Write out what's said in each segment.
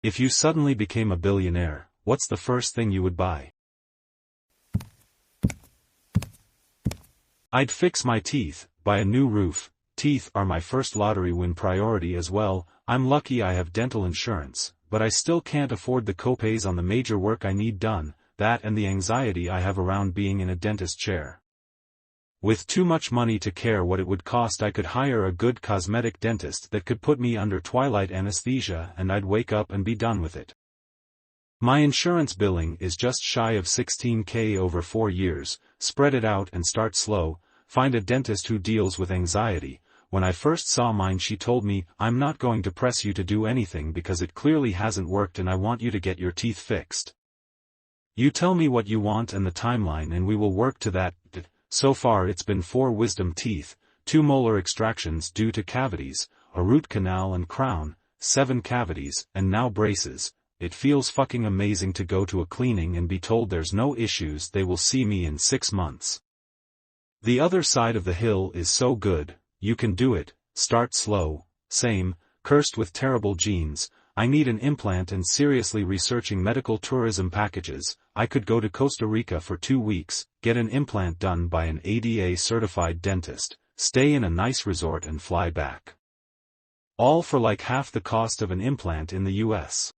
If you suddenly became a billionaire, what's the first thing you would buy? I'd fix my teeth, buy a new roof. Teeth are my first lottery win priority as well. I'm lucky I have dental insurance, but I still can't afford the copays on the major work I need done, that and the anxiety I have around being in a dentist chair. With too much money to care what it would cost, I could hire a good cosmetic dentist that could put me under twilight anesthesia and I'd wake up and be done with it. My insurance billing is just shy of $16,000 over 4 years. Spread it out and start slow. Find a dentist who deals with anxiety. When I first saw mine, she told me, "I'm not going to press you to do anything because it clearly hasn't worked and I want you to get your teeth fixed. You tell me what you want and the timeline and we will work to that." So far it's been 4 wisdom teeth, 2 molar extractions due to cavities, a root canal and crown, 7 cavities, and now braces. It feels fucking amazing to go to a cleaning and be told there's no issues, they will see me in 6 months. The other side of the hill is so good. You can do it, start slow. Same, cursed with terrible genes. I need an implant and seriously researching medical tourism packages. I could go to Costa Rica for 2 weeks, get an implant done by an ADA-certified dentist, stay in a nice resort and fly back. All for like half the cost of an implant in the US.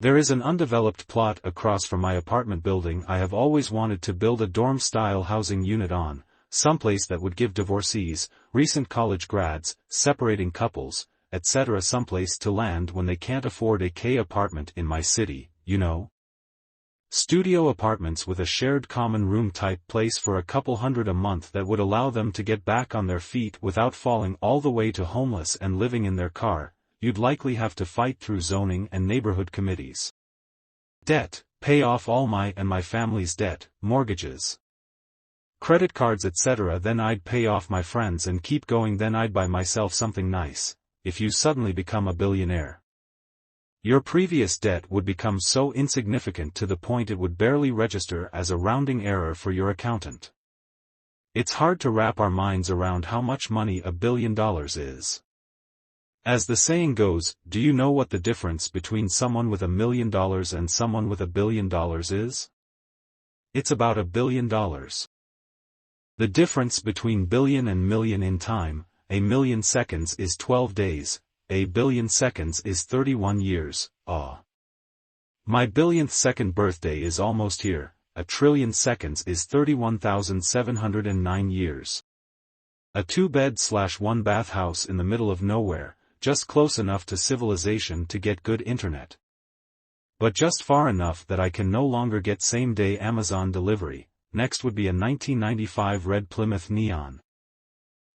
There is an undeveloped plot across from my apartment building. I have always wanted to build a dorm-style housing unit on, someplace that would give divorcees, recent college grads, separating couples, etc. someplace to land when they can't afford a K apartment in my city, you know. Studio apartments with a shared common room type place for a couple hundred a month that would allow them to get back on their feet without falling all the way to homeless and living in their car. You'd likely have to fight through zoning and neighborhood committees. Debt, pay off all my and my family's debt, mortgages, credit cards, etc. Then I'd pay off my friends and keep going. Then I'd buy myself something nice. If you suddenly become a billionaire, your previous debt would become so insignificant to the point it would barely register as a rounding error for your accountant. It's hard to wrap our minds around how much money $1 billion is. As the saying goes, do you know what the difference between someone with $1 million and someone with $1 billion is? It's about $1 billion. The difference between billion and million in time, a million seconds is 12 days, a billion seconds is 31 years, My billionth second birthday is almost here, a trillion seconds is 31,709 years. A 2-bed/1-bath house in the middle of nowhere, just close enough to civilization to get good internet. But just far enough that I can no longer get same-day Amazon delivery. Next would be a 1995 red Plymouth Neon.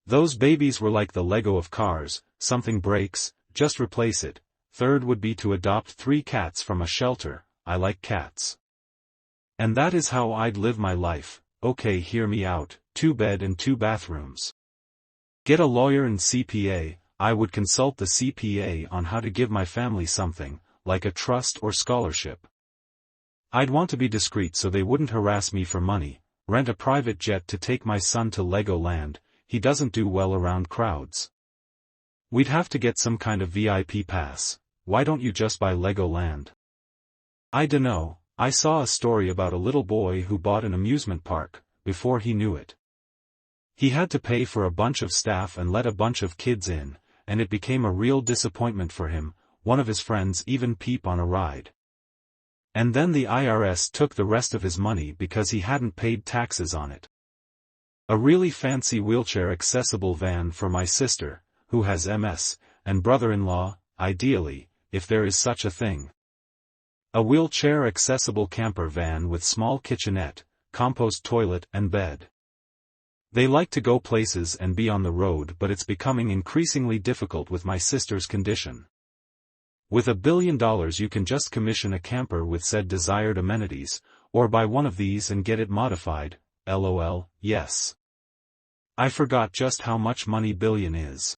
Those babies were like the Lego of cars, something breaks, just replace it. Third would be to adopt 3 cats from a shelter. I like cats. And that is how I'd live my life. Okay, hear me out, 2-bed and 2 bathrooms. Get a lawyer and CPA. I would consult the CPA on how to give my family something, like a trust or scholarship. I'd want to be discreet so they wouldn't harass me for money. Rent a private jet to take my son to Legoland. He doesn't do well around crowds. We'd have to get some kind of VIP pass. Why don't you just buy Legoland? I dunno, I saw a story about a little boy who bought an amusement park, before he knew it. He had to pay for a bunch of staff and let a bunch of kids in, and it became a real disappointment for him. One of his friends even peep on a ride. And then the IRS took the rest of his money because he hadn't paid taxes on it. A really fancy wheelchair-accessible van for my sister, who has MS, and brother-in-law, ideally, if there is such a thing. A wheelchair-accessible camper van with small kitchenette, compost toilet and bed. They like to go places and be on the road, but it's becoming increasingly difficult with my sister's condition. With $1 billion you can just commission a camper with said desired amenities, or buy one of these and get it modified. LOL, yes. I forgot just how much money billion is.